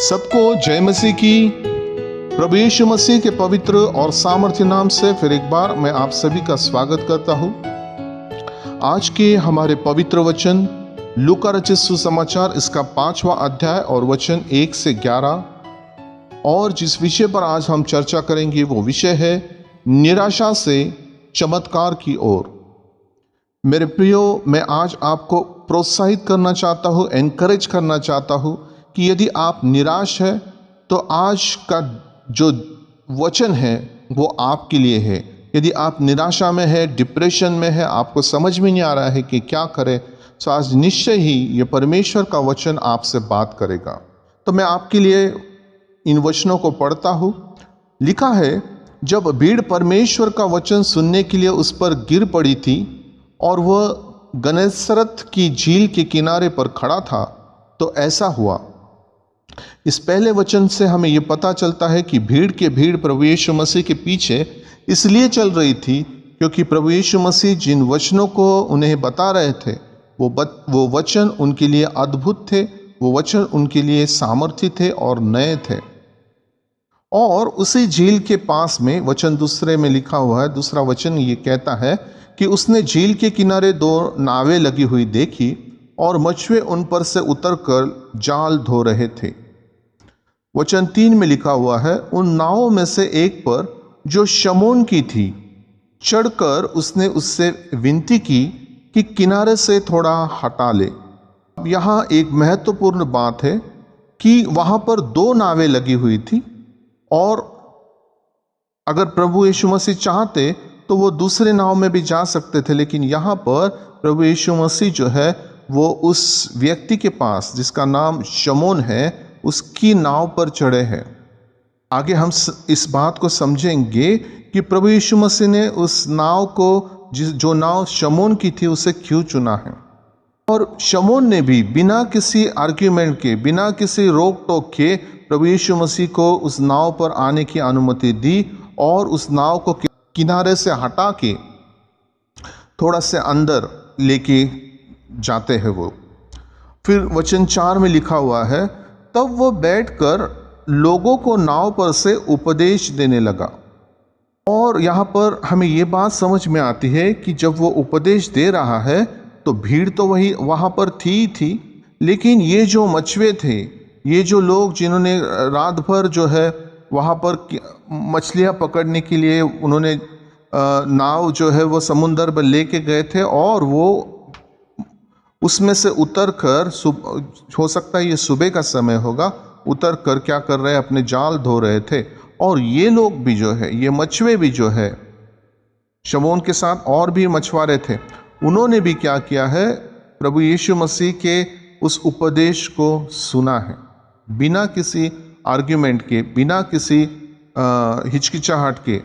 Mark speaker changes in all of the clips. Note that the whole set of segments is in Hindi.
Speaker 1: सबको जय मसीह की। प्रभु यीशु मसीह के पवित्र और सामर्थ्य नाम से फिर एक बार मैं आप सभी का स्वागत करता हूं। आज के हमारे पवित्र वचन लूका रचित सुसमाचार इसका 5वां अध्याय और वचन 1 से 11। और जिस विषय पर आज हम चर्चा करेंगे वो विषय है निराशा से चमत्कार की ओर। मेरे प्रियो, मैं आज आपको प्रोत्साहित करना चाहता हूँ, एनकरेज करना चाहता हूँ कि यदि आप निराश है तो आज का जो वचन है वो आपके लिए है। यदि आप निराशा में है, डिप्रेशन में है, आपको समझ में नहीं आ रहा है कि क्या करें, तो आज निश्चय ही ये परमेश्वर का वचन आपसे बात करेगा। तो मैं आपके लिए इन वचनों को पढ़ता हूँ। लिखा है, जब भीड़ परमेश्वर का वचन सुनने के लिए उस पर गिर पड़ी थी और वह गन्नेसरत की झील के किनारे पर खड़ा था, तो ऐसा हुआ। इस पहले वचन से हमें यह पता चलता है कि भीड़ प्रभु यीशु मसीह के पीछे इसलिए चल रही थी क्योंकि प्रभु यीशु मसीह जिन वचनों को उन्हें बता रहे थे वो वचन उनके लिए अद्भुत थे, वो वचन उनके लिए सामर्थ्य थे और नए थे। और उसी झील के पास में वचन दूसरे में लिखा हुआ है, दूसरा वचन ये कहता है कि उसने झील के किनारे 2 नावें लगी हुई देखी और मछुए उन पर से उतरकर जाल धो रहे थे। वचन 3 में लिखा हुआ है, उन नावों में से एक पर जो शमौन की थी चढ़कर उसने उससे विनती की कि किनारे से थोड़ा हटा ले। अब यहाँ एक महत्वपूर्ण बात है कि वहाँ पर 2 नावें लगी हुई थी और अगर प्रभु यीशु मसीह चाहते तो वो दूसरे नाव में भी जा सकते थे, लेकिन यहाँ पर प्रभु यीशु मसीह जो है वो उस व्यक्ति के पास जिसका नाम शमौन है उसकी नाव पर चढ़े हैं। आगे हम इस बात को समझेंगे कि प्रभु यीशु मसीह ने उस नाव को जो नाव शमौन की थी उसे क्यों चुना है। और शमौन ने भी बिना किसी आर्ग्यूमेंट के, बिना किसी रोक टोक के प्रभु यीशु मसीह को उस नाव पर आने की अनुमति दी और उस नाव को किनारे से हटा के थोड़ा से अंदर लेके जाते हैं वो। फिर वचन 4 में लिखा हुआ है, तब वो बैठकर लोगों को नाव पर से उपदेश देने लगा। और यहाँ पर हमें ये बात समझ में आती है कि जब वो उपदेश दे रहा है तो भीड़ तो वही वहाँ पर थी, लेकिन ये जो मछुए थे, ये जो लोग जिन्होंने रात भर जो है वहाँ पर मछलियाँ पकड़ने के लिए उन्होंने नाव जो है वो समुंदर पर लेके गए थे और वो उसमें से उतर कर, हो सकता है ये सुबह का समय होगा, उतर कर क्या कर रहे हैं, अपने जाल धो रहे थे। और ये लोग भी जो है, ये मछुए भी जो है, शमौन के साथ और भी मछुआरे थे, उन्होंने भी क्या किया है, प्रभु यीशु मसीह के उस उपदेश को सुना है बिना किसी आर्ग्यूमेंट के, बिना किसी हिचकिचाहट के।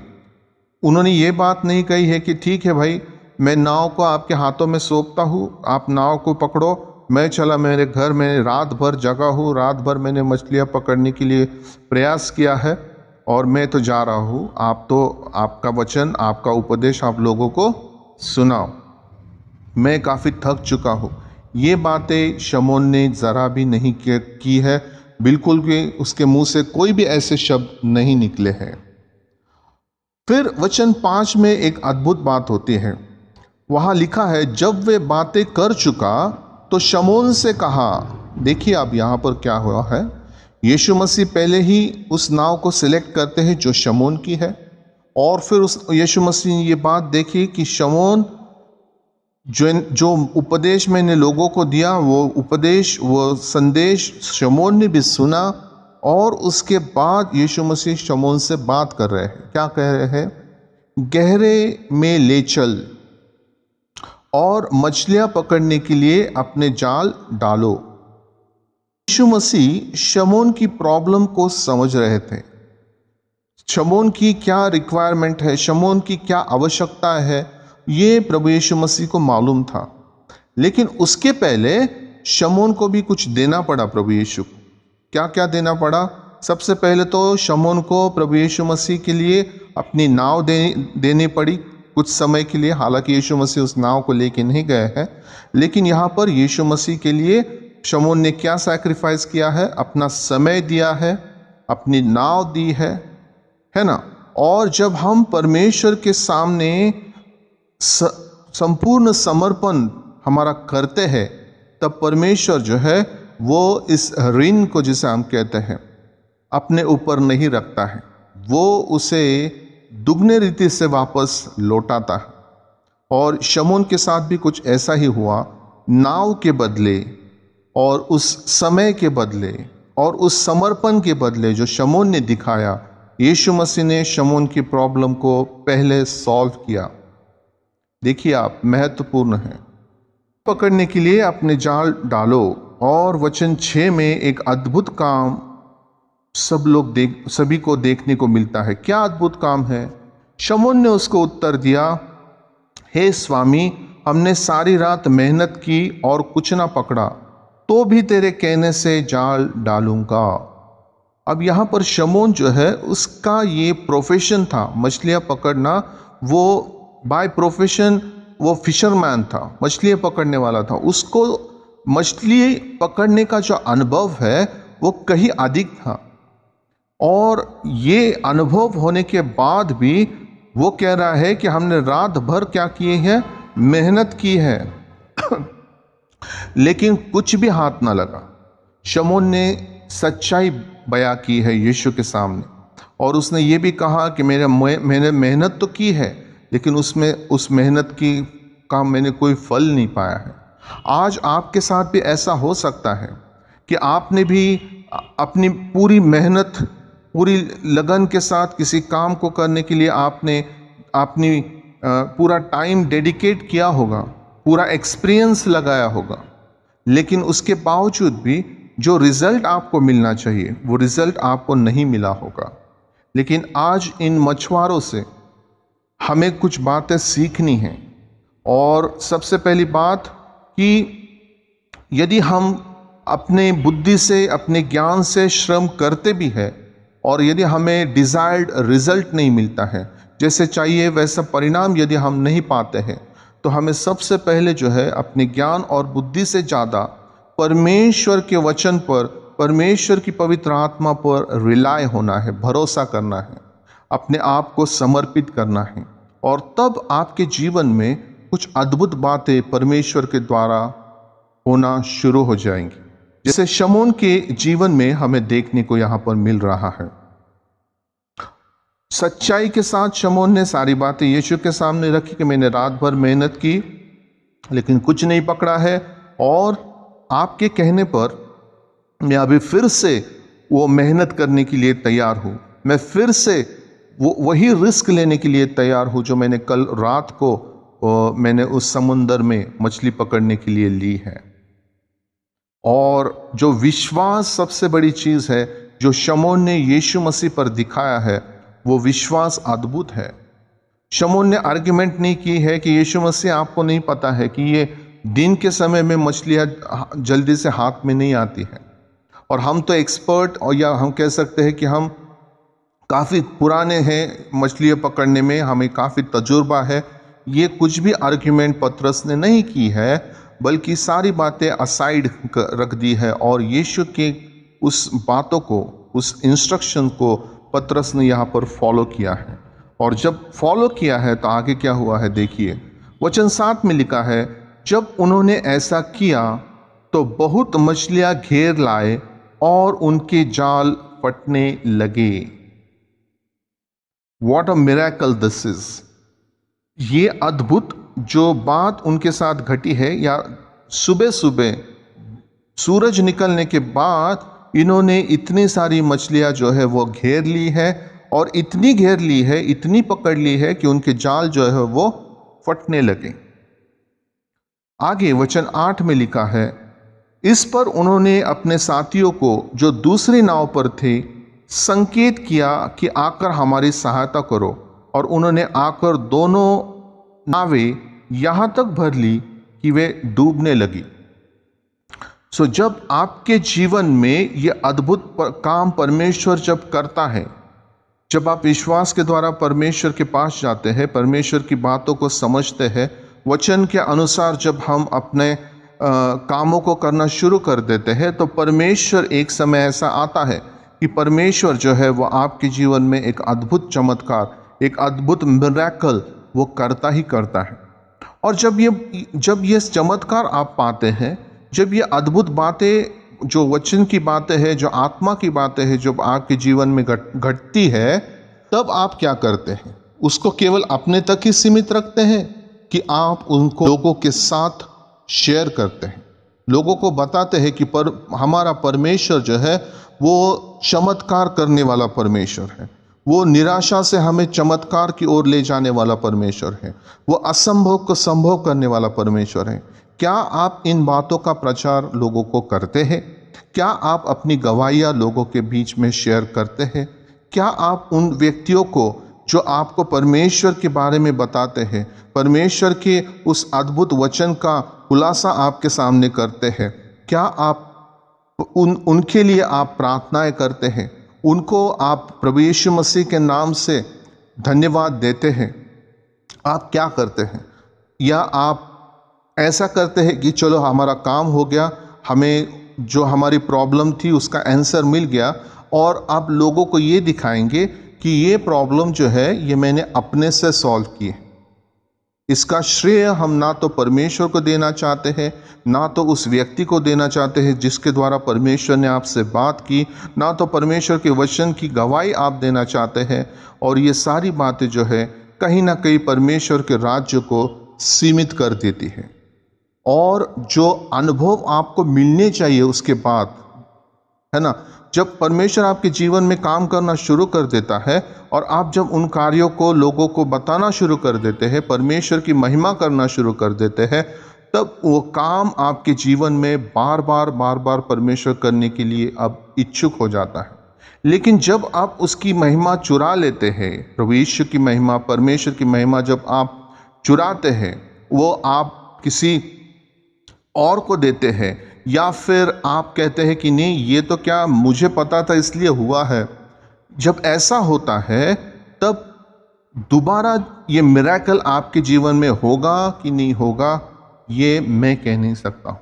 Speaker 1: उन्होंने ये बात नहीं कही है कि ठीक है भाई, मैं नाव को आपके हाथों में सौंपता हूँ, आप नाव को पकड़ो, मैं चला मेरे घर में, रात भर जगा हूँ, रात भर मैंने मछलियाँ पकड़ने के लिए प्रयास किया है और मैं तो जा रहा हूँ, आप तो आपका वचन, आपका उपदेश आप लोगों को सुनाओ, मैं काफ़ी थक चुका हूँ। ये बातें शमौन ने ज़रा भी नहीं की है, बिल्कुल भी उसके मुंह से कोई भी ऐसे शब्द नहीं निकले हैं। फिर वचन 5 में एक अद्भुत बात होती है। वहाँ लिखा है, जब वे बातें कर चुका तो शमौन से कहा। देखिए अब यहाँ पर क्या हुआ है, यीशु मसीह पहले ही उस नाव को सिलेक्ट करते हैं जो शमौन की है, और फिर उस यीशु मसीह ने ये बात देखी कि शमौन जो उपदेश मैंने लोगों को दिया, वो उपदेश, वो संदेश शमौन ने भी सुना। और उसके बाद यीशु मसीह शमौन से बात कर रहे हैं। क्या कह रहे हैं, गहरे में ले चल और मछलियां पकड़ने के लिए अपने जाल डालो। यीशु मसीह शमौन की प्रॉब्लम को समझ रहे थे, शमौन की क्या रिक्वायरमेंट है, शमौन की क्या आवश्यकता है, ये प्रभु यीशु मसीह को मालूम था। लेकिन उसके पहले शमौन को भी कुछ देना पड़ा प्रभु यीशु को। क्या क्या देना पड़ा? सबसे पहले तो शमौन को प्रभु यीशु मसीह के लिए अपनी नाव देनी पड़ी कुछ समय के लिए। हालांकि यीशु मसीह उस नाव को लेके नहीं गए हैं, लेकिन यहाँ पर यीशु मसीह के लिए शमून ने क्या सैक्रिफाइस किया है? अपना समय दिया है, अपनी नाव दी है ना। और जब हम परमेश्वर के सामने संपूर्ण समर्पण हमारा करते हैं, तब परमेश्वर जो है वो इस ऋण को, जिसे हम कहते हैं, अपने ऊपर नहीं रखता है, वो उसे दुगने रीति से वापस लौटाता है। और शमून के साथ भी कुछ ऐसा ही हुआ। नाव के बदले और उस समय के बदले और उस समर्पण के बदले जो शमून ने दिखाया, यीशु मसीह ने शमून की प्रॉब्लम को पहले सॉल्व किया। देखिए आप, महत्वपूर्ण है। पकड़ने के लिए अपने जाल डालो। और वचन 6 में एक अद्भुत काम सभी को देखने को मिलता है। क्या अद्भुत काम है? शमून ने उसको उत्तर दिया, हे स्वामी, हमने सारी रात मेहनत की और कुछ ना पकड़ा, तो भी तेरे कहने से जाल डालूंगा। अब यहाँ पर शमून जो है, उसका ये प्रोफेशन था मछलियाँ पकड़ना। वो बाय प्रोफेशन वो फिशरमैन था, मछलियाँ पकड़ने वाला था। उसको मछली पकड़ने का जो अनुभव है वो कहीं अधिक था। और ये अनुभव होने के बाद भी वो कह रहा है कि हमने रात भर क्या किए हैं? मेहनत की है लेकिन कुछ भी हाथ ना लगा। शमून ने सच्चाई बयां की है यीशु के सामने, और उसने ये भी कहा कि मैंने मेहनत तो की है, लेकिन उस मेहनत का मैंने कोई फल नहीं पाया है। आज आपके साथ भी ऐसा हो सकता है कि आपने भी अपनी पूरी मेहनत, पूरी लगन के साथ किसी काम को करने के लिए आपने अपनी पूरा टाइम डेडिकेट किया होगा, पूरा एक्सपीरियंस लगाया होगा, लेकिन उसके बावजूद भी जो रिजल्ट आपको मिलना चाहिए वो रिजल्ट आपको नहीं मिला होगा। लेकिन आज इन मछुआरों से हमें कुछ बातें सीखनी हैं। और सबसे पहली बात कि यदि हम अपने बुद्धि से, अपने ज्ञान से श्रम करते भी है और यदि हमें डिजायर्ड रिजल्ट नहीं मिलता है, जैसे चाहिए वैसा परिणाम यदि हम नहीं पाते हैं, तो हमें सबसे पहले जो है अपने ज्ञान और बुद्धि से ज़्यादा परमेश्वर के वचन पर, परमेश्वर की पवित्र आत्मा पर रिलाय होना है, भरोसा करना है, अपने आप को समर्पित करना है। और तब आपके जीवन में कुछ अद्भुत बातें परमेश्वर के द्वारा होना शुरू हो जाएंगी, जैसे शमून के जीवन में हमें देखने को यहाँ पर मिल रहा है। सच्चाई के साथ शमून ने सारी बातें यीशु के सामने रखी कि मैंने रात भर मेहनत की लेकिन कुछ नहीं पकड़ा है, और आपके कहने पर मैं अभी फिर से वो मेहनत करने के लिए तैयार हूँ। मैं फिर से वही रिस्क लेने के लिए तैयार हूँ जो मैंने कल रात को मैंने उस समुंदर में मछली पकड़ने के लिए ली है। और जो विश्वास सबसे बड़ी चीज़ है जो शमून ने यीशु मसीह पर दिखाया है, वो विश्वास अद्भुत है। शमून ने आर्ग्यूमेंट नहीं की है कि यीशु मसीह, आपको नहीं पता है कि ये दिन के समय में मछलियाँ जल्दी से हाथ में नहीं आती हैं, और हम तो एक्सपर्ट, और या हम कह सकते हैं कि हम काफ़ी पुराने हैं मछलियाँ पकड़ने में, हमें काफ़ी तजुर्बा है। ये कुछ भी आर्ग्यूमेंट पतरस ने नहीं की है, बल्कि सारी बातें असाइड रख दी है और यीशु के उस बातों को, उस इंस्ट्रक्शन को पतरस ने यहाँ पर फॉलो किया है। और जब फॉलो किया है तो आगे क्या हुआ है देखिए, वचन 7 में लिखा है, जब उन्होंने ऐसा किया तो बहुत मछलियां घेर लाए और उनके जाल फटने लगे। What a miracle this is. ये अद्भुत जो बात उनके साथ घटी है, या सुबह सुबह सूरज निकलने के बाद इन्होंने इतनी सारी मछलियां जो है वो घेर ली है, और इतनी घेर ली है, इतनी पकड़ ली है कि उनके जाल जो है वो फटने लगे। आगे वचन 8 में लिखा है, इस पर उन्होंने अपने साथियों को जो दूसरी नाव पर थे संकेत किया कि आकर हमारी सहायता करो, और उन्होंने आकर दोनों नावें यहां तक भर ली कि वे डूबने लगी। जब आपके जीवन में ये अद्भुत काम परमेश्वर जब करता है, जब आप विश्वास के द्वारा परमेश्वर के पास जाते हैं, परमेश्वर की बातों को समझते हैं, वचन के अनुसार जब हम अपने कामों को करना शुरू कर देते हैं तो परमेश्वर एक समय ऐसा आता है कि परमेश्वर जो है वो आपके जीवन में एक अद्भुत चमत्कार, एक अद्भुत मिरेकल वो करता ही करता है। और जब ये चमत्कार आप पाते हैं, जब ये अद्भुत बातें, जो वचन की बातें हैं, जो आत्मा की बातें हैं, जब आपके जीवन में घटती है, तब आप क्या करते हैं? उसको केवल अपने तक ही सीमित रखते हैं कि आप उनको लोगों के साथ शेयर करते हैं, लोगों को बताते हैं कि हमारा परमेश्वर जो है वो चमत्कार करने वाला परमेश्वर है, वो निराशा से हमें चमत्कार की ओर ले जाने वाला परमेश्वर है, वो असंभव को संभव करने वाला परमेश्वर है। क्या आप इन बातों का प्रचार लोगों को करते हैं? क्या आप अपनी गवाहियाँ लोगों के बीच में शेयर करते हैं? क्या आप उन व्यक्तियों को जो आपको परमेश्वर के बारे में बताते हैं, परमेश्वर के उस अद्भुत वचन का खुलासा आपके सामने करते हैं, क्या आप उनके लिए आप प्रार्थनाएं करते हैं? उनको आप प्रभु यीशु मसीह के नाम से धन्यवाद देते हैं? आप क्या करते हैं? या आप ऐसा करते हैं कि चलो हमारा काम हो गया, हमें जो हमारी प्रॉब्लम थी उसका आंसर मिल गया, और आप लोगों को ये दिखाएंगे कि ये प्रॉब्लम जो है ये मैंने अपने से सॉल्व की है। इसका श्रेय हम ना तो परमेश्वर को देना चाहते हैं, ना तो उस व्यक्ति को देना चाहते हैं जिसके द्वारा परमेश्वर ने आपसे बात की, ना तो परमेश्वर के वचन की गवाही आप देना चाहते हैं। और ये सारी बातें जो है कहीं ना कहीं परमेश्वर के राज्य को सीमित कर देती है। और जो अनुभव आपको मिलने चाहिए उसके बाद, है ना, जब परमेश्वर आपके जीवन में काम करना शुरू कर देता है और आप जब उन कार्यों को लोगों को बताना शुरू कर देते हैं, परमेश्वर की महिमा करना शुरू कर देते हैं, तब वो काम आपके जीवन में बार बार परमेश्वर करने के लिए अब इच्छुक हो जाता है। लेकिन जब आप उसकी महिमा चुरा लेते हैं, प्रभु यीशु की महिमा, परमेश्वर की महिमा जब आप चुराते हैं, वो आप किसी और को देते हैं, या फिर आप कहते हैं कि नहीं ये तो क्या मुझे पता था इसलिए हुआ है, जब ऐसा होता है तब दोबारा ये मिरेकल आपके जीवन में होगा कि नहीं होगा ये मैं कह नहीं सकता हूँ।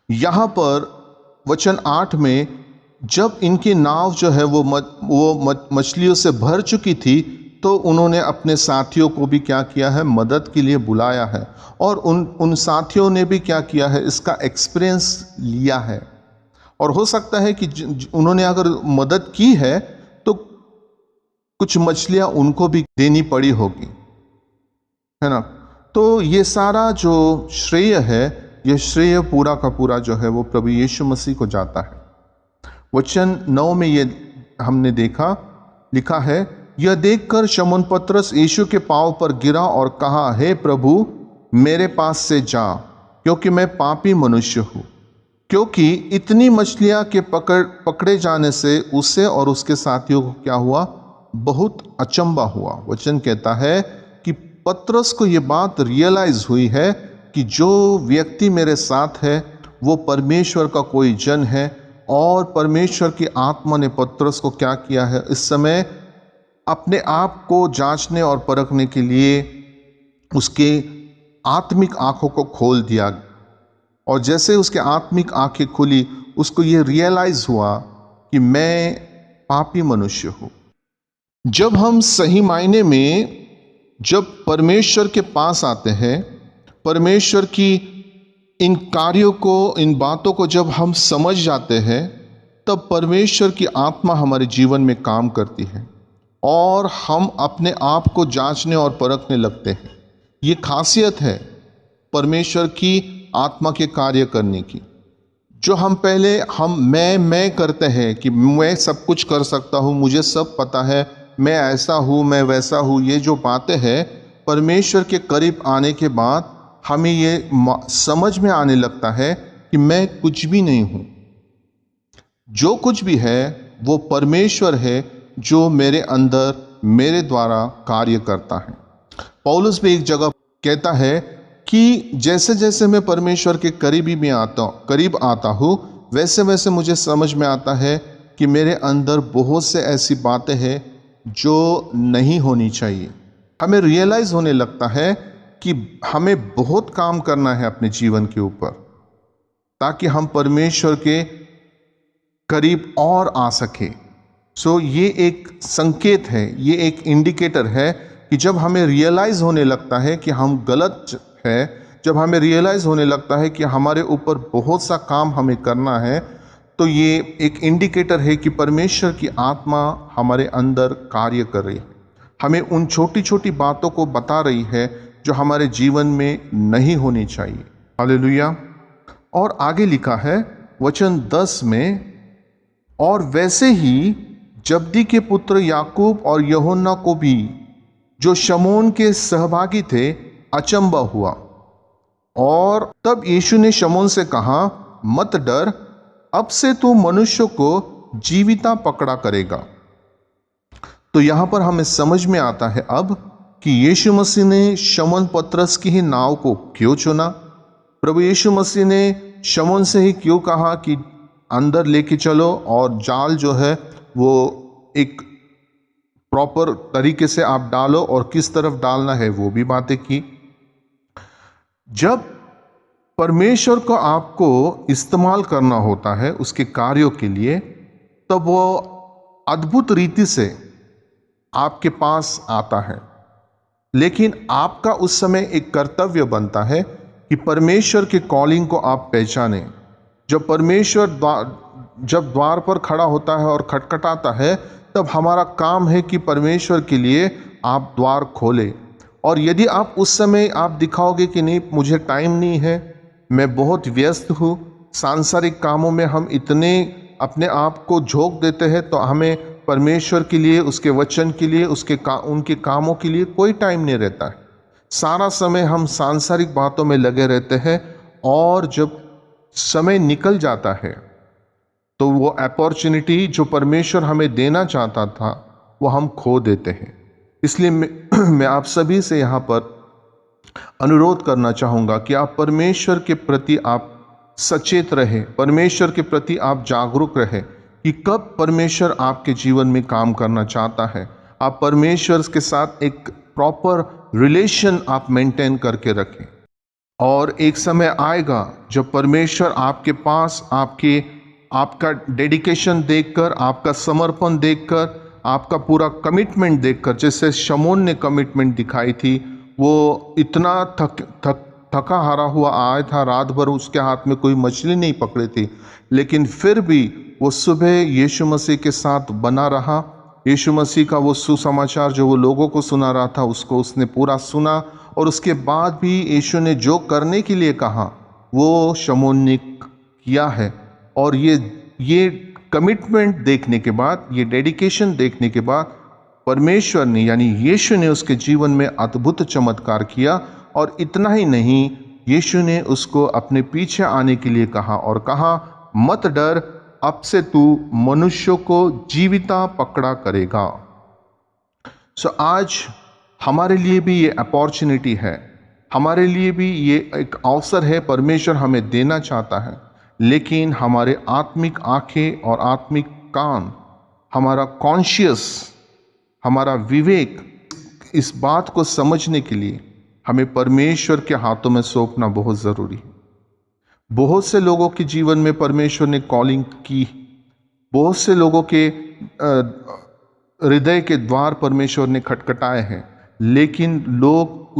Speaker 1: यहाँ पर वचन 8 में जब इनकी नाव जो है वो मछलियों से भर चुकी थी, तो उन्होंने अपने साथियों को भी क्या किया है, मदद के लिए बुलाया है, और उन साथियों ने भी क्या किया है, इसका एक्सपीरियंस लिया है। और हो सकता है कि उन्होंने अगर मदद की है तो कुछ मछलियां उनको भी देनी पड़ी होगी, है ना। तो ये सारा जो श्रेय है, ये श्रेय पूरा का पूरा जो है वो प्रभु यीशु मसीह को जाता है। वचन 9 में ये हमने देखा, लिखा है, यह देखकर शमौन पतरस यीशु के पांव पर गिरा और कहा, हे प्रभु मेरे पास से जा, क्योंकि मैं पापी मनुष्य हूँ। क्योंकि इतनी मछलियां के पकड़े जाने से उसे और उसके साथियों को क्या हुआ, बहुत अचंभा हुआ। वचन कहता है कि पतरस को ये बात रियलाइज हुई है कि जो व्यक्ति मेरे साथ है वो परमेश्वर का कोई जन है, और परमेश्वर की आत्मा ने पतरस को क्या किया है, इस समय अपने आप को जांचने और परखने के लिए उसके आत्मिक आंखों को खोल दिया। और जैसे उसके आत्मिक आंखें खुली, उसको ये रियलाइज हुआ कि मैं पापी मनुष्य हूँ। जब हम सही मायने में जब परमेश्वर के पास आते हैं, परमेश्वर की इन कार्यों को, इन बातों को जब हम समझ जाते हैं, तब परमेश्वर की आत्मा हमारे जीवन में काम करती है और हम अपने आप को जांचने और परखने लगते हैं। ये खासियत है परमेश्वर की आत्मा के कार्य करने की। जो हम पहले मैं करते हैं कि मैं सब कुछ कर सकता हूँ, मुझे सब पता है, मैं ऐसा हूँ, मैं वैसा हूँ, ये जो बातें हैं, परमेश्वर के करीब आने के बाद हमें ये समझ में आने लगता है कि मैं कुछ भी नहीं हूँ। जो कुछ भी है वो परमेश्वर है जो मेरे अंदर, मेरे द्वारा कार्य करता है। पौलुस भी एक जगह कहता है कि जैसे जैसे मैं परमेश्वर के करीब आता हूँ, वैसे वैसे मुझे समझ में आता है कि मेरे अंदर बहुत से ऐसी बातें हैं जो नहीं होनी चाहिए। हमें रियलाइज होने लगता है कि हमें बहुत काम करना है अपने जीवन के ऊपर। ताकि हम परमेश्वर के करीब और आ सके। ये एक संकेत है, ये एक इंडिकेटर है कि जब हमें रियलाइज होने लगता है कि हम गलत है, जब हमें रियलाइज होने लगता है कि हमारे ऊपर बहुत सा काम हमें करना है, तो ये एक इंडिकेटर है कि परमेश्वर की आत्मा हमारे अंदर कार्य कर रही है, हमें उन छोटी छोटी बातों को बता रही है जो हमारे जीवन में नहीं होनी चाहिए। हालेलुया। और आगे लिखा है वचन 10 में, और वैसे ही जब्दी के पुत्र याकूब और यूहन्ना को भी, जो शमौन के सहभागी थे, अचंभा हुआ। और तब यीशु ने शमौन से कहा, मत डर, अब से तू मनुष्य को जीविता पकड़ा करेगा। तो यहां पर हमें समझ में आता है अब कि यीशु मसीह ने शमौन पतरस की ही नाव को क्यों चुना। प्रभु यीशु मसीह ने शमौन से ही क्यों कहा कि अंदर लेके चलो और जाल जो है वो एक प्रॉपर तरीके से आप डालो, और किस तरफ डालना है वो भी बातें की। जब परमेश्वर को आपको इस्तेमाल करना होता है उसके कार्यों के लिए, तब वो अद्भुत रीति से आपके पास आता है। लेकिन आपका उस समय एक कर्तव्य बनता है कि परमेश्वर के कॉलिंग को आप पहचानें। जब परमेश्वर जब द्वार पर खड़ा होता है और खटखटाता है, तब हमारा काम है कि परमेश्वर के लिए आप द्वार खोले। और यदि आप उस समय आप दिखाओगे कि नहीं, मुझे टाइम नहीं है, मैं बहुत व्यस्त हूँ, सांसारिक कामों में हम इतने अपने आप को झोंक देते हैं, तो हमें परमेश्वर के लिए, उसके वचन के लिए, उनके कामों के लिए कोई टाइम नहीं रहता है। सारा समय हम सांसारिक बातों में लगे रहते हैं, और जब समय निकल जाता है तो वो अपॉर्चुनिटी जो परमेश्वर हमें देना चाहता था वो हम खो देते हैं। इसलिए मैं आप सभी से यहाँ पर अनुरोध करना चाहूँगा कि आप परमेश्वर के प्रति आप सचेत रहें, परमेश्वर के प्रति आप जागरूक रहें कि कब परमेश्वर आपके जीवन में काम करना चाहता है। आप परमेश्वर के साथ एक प्रॉपर रिलेशन आप मेंटेन करके रखें, और एक समय आएगा जब परमेश्वर आपके पास आपका डेडिकेशन देखकर, आपका समर्पण देखकर, आपका पूरा कमिटमेंट देखकर, जैसे शमौन ने कमिटमेंट दिखाई थी, वो इतना थका हारा हुआ आया था, रात भर उसके हाथ में कोई मछली नहीं पकड़ी थी, लेकिन फिर भी वो सुबह यीशु मसीह के साथ बना रहा। यीशु मसीह का वो सुसमाचार जो वो लोगों को सुना रहा था, उसको उसने पूरा सुना, और उसके बाद भी यीशु ने जो करने के लिए कहा वो शमौन ने किया है। और ये कमिटमेंट देखने के बाद, ये डेडिकेशन देखने के बाद, परमेश्वर ने यानी यीशु ने उसके जीवन में अद्भुत चमत्कार किया। और इतना ही नहीं, यीशु ने उसको अपने पीछे आने के लिए कहा और कहा, मत डर, अब से तू मनुष्यों को जीविता पकड़ा करेगा। आज हमारे लिए भी ये अपॉर्चुनिटी है, हमारे लिए भी ये एक अवसर है, परमेश्वर हमें देना चाहता है। लेकिन हमारे आत्मिक आंखें और आत्मिक कान, हमारा कॉन्शियस, हमारा विवेक, इस बात को समझने के लिए हमें परमेश्वर के हाथों में सौंपना बहुत ज़रूरी है। बहुत से लोगों के जीवन में परमेश्वर ने कॉलिंग की, बहुत से लोगों के हृदय के द्वार परमेश्वर ने खटखटाए हैं, लेकिन लोग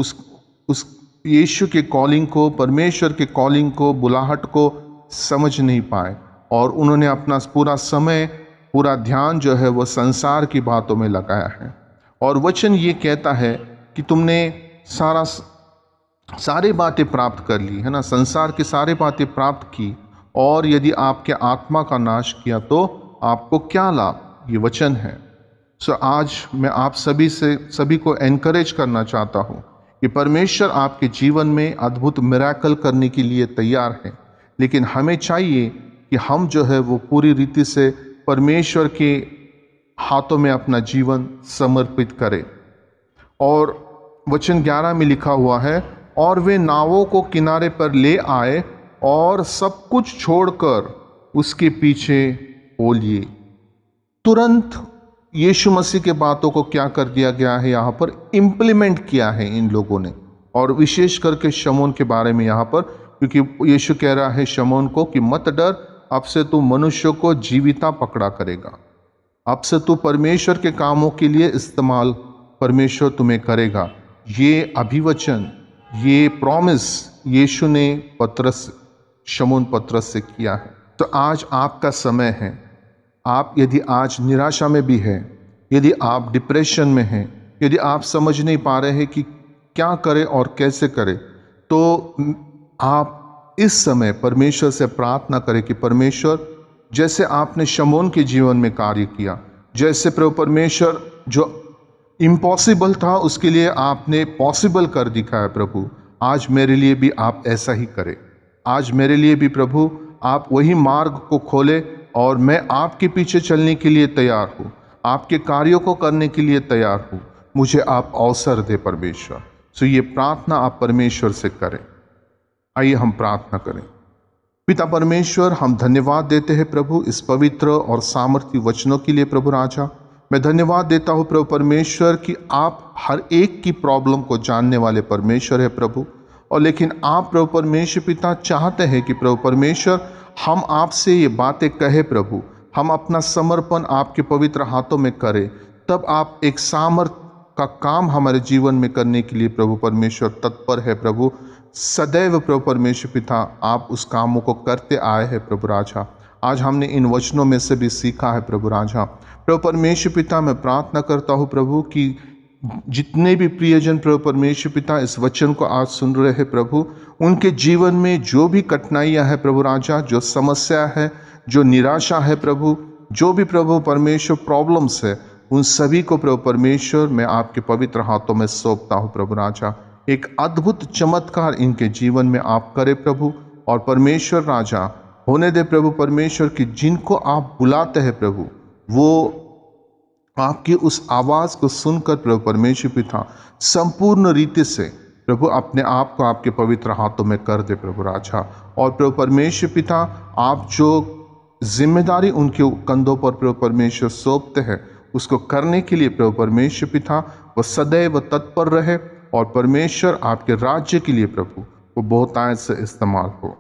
Speaker 1: उस यीशु के कॉलिंग को, परमेश्वर के कॉलिंग को, बुलाहट को समझ नहीं पाए, और उन्होंने अपना पूरा समय, पूरा ध्यान जो है वो संसार की बातों में लगाया है। और वचन ये कहता है कि तुमने सारी बातें प्राप्त कर ली है ना, संसार की सारी बातें प्राप्त की, और यदि आपके आत्मा का नाश किया तो आपको क्या लाभ। ये वचन है। आज मैं आप सभी को एनकरेज करना चाहता हूँ कि परमेश्वर आपके जीवन में अद्भुत मिरेकल करने के लिए तैयार है, लेकिन हमें चाहिए कि हम जो है वो पूरी रीति से परमेश्वर के हाथों में अपना जीवन समर्पित करें। और वचन 11 में लिखा हुआ है, और वे नावों को किनारे पर ले आए और सब कुछ छोड़कर उसके पीछे हो लिए। तुरंत यीशु मसीह के बातों को क्या कर दिया गया है, यहाँ पर इम्प्लीमेंट किया है इन लोगों ने। और विशेष करके शमौन के बारे में यहाँ पर क्योंकि यीशु कह रहा है शमौन को कि मत डर, अब से तू मनुष्यों को जीविता पकड़ा करेगा। अब से तू परमेश्वर के कामों के लिए इस्तेमाल परमेश्वर तुम्हें करेगा। ये अभिवचन, ये प्रॉमिस यीशु ने शमौन पतरस से किया है। तो आज आपका समय है। आप यदि आज निराशा में भी हैं, यदि आप डिप्रेशन में हैं, यदि आप समझ नहीं पा रहे हैं कि क्या करें और कैसे करें, तो आप इस समय परमेश्वर से प्रार्थना करें कि परमेश्वर, जैसे आपने शमौन के जीवन में कार्य किया, जैसे प्रभु परमेश्वर जो इम्पॉसिबल था उसके लिए आपने पॉसिबल कर दिखाया, प्रभु आज मेरे लिए भी आप ऐसा ही करें। आज मेरे लिए भी प्रभु आप वही मार्ग को खोले और मैं आपके पीछे चलने के लिए तैयार हूँ, आपके कार्यों को करने के लिए तैयार हूँ। मुझे आप अवसर दे परमेश्वर। सो ये प्रार्थना आप परमेश्वर से करें। आइए हम प्रार्थना करें। पिता परमेश्वर, हम धन्यवाद देते हैं प्रभु इस पवित्र और सामर्थ्य वचनों के लिए। प्रभु राजा, मैं धन्यवाद देता हूँ प्रभु परमेश्वर कि आप हर एक की प्रॉब्लम को जानने वाले परमेश्वर है प्रभु। और लेकिन आप प्रभु परमेश्वर पिता चाहते हैं कि प्रभु परमेश्वर हम आपसे ये बातें कहे प्रभु, हम अपना समर्पण आपके पवित्र हाथों में करें, तब आप एक सामर्थ का काम हमारे जीवन में करने के लिए प्रभु परमेश्वर तत्पर है प्रभु। सदैव प्रभु परमेश्वर पिता आप उस कामों को करते आए हैं प्रभु राजा। आज हमने इन वचनों में से भी सीखा है प्रभु राजा। प्रभु परमेश्वर पिता, मैं प्रार्थना करता हूँ प्रभु कि जितने भी प्रियजन प्रभु परमेश्वर पिता इस वचन को आज सुन रहे हैं प्रभु, उनके जीवन में जो भी कठिनाइयां है प्रभु राजा, जो समस्या है, जो निराशा है प्रभु, जो भी प्रभु परमेश्वर प्रॉब्लम्स है, उन सभी को प्रभु परमेश्वर मैं आपके पवित्र हाथों में सौंपता हूँ प्रभु राजा। एक अद्भुत चमत्कार इनके जीवन में आप करें प्रभु। और परमेश्वर राजा होने दे प्रभु परमेश्वर कि जिनको आप बुलाते हैं प्रभु, वो आपकी उस आवाज़ को सुनकर प्रभु परमेश्वर पिता संपूर्ण रीति से प्रभु अपने आप को आपके पवित्र हाथों में कर दे प्रभु राजा। और प्रभु परमेश्वर पिता, आप जो जिम्मेदारी उनके कंधों पर प्रभु परमेश्वर सौंपते हैं, उसको करने के लिए प्रभु परमेश्वर पिता वो सदैव तत्पर रहे। और परमेश्वर आपके राज्य के लिए प्रभु वो बहुतायत से इस्तेमाल हो।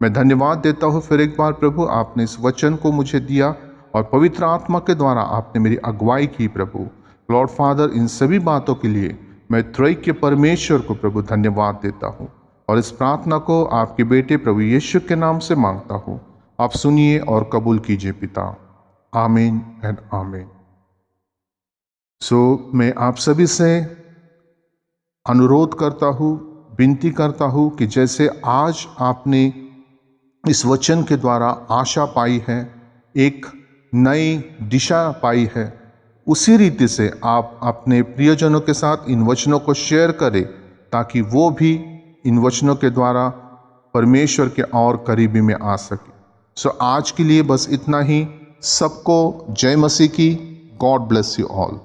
Speaker 1: मैं धन्यवाद देता हूँ फिर एक बार प्रभु, आपने इस वचन को मुझे दिया और पवित्र आत्मा के द्वारा आपने मेरी अगुवाई की प्रभु। लॉर्ड फादर, इन सभी बातों के लिए मैं त्रैक्य परमेश्वर को प्रभु धन्यवाद देता हूँ और इस प्रार्थना को आपके बेटे प्रभु यीशु के नाम से मांगता हूँ। आप सुनिए और कबूल कीजिए पिता। आमीन एंड आमीन। मैं आप सभी से अनुरोध करता हूँ, विनती करता हूँ कि जैसे आज आपने इस वचन के द्वारा आशा पाई है, एक नई दिशा पाई है, उसी रीति से आप अपने प्रियजनों के साथ इन वचनों को शेयर करें ताकि वो भी इन वचनों के द्वारा परमेश्वर के और करीबी में आ सके। आज के लिए बस इतना ही। सबको जय मसीह की। God bless you all.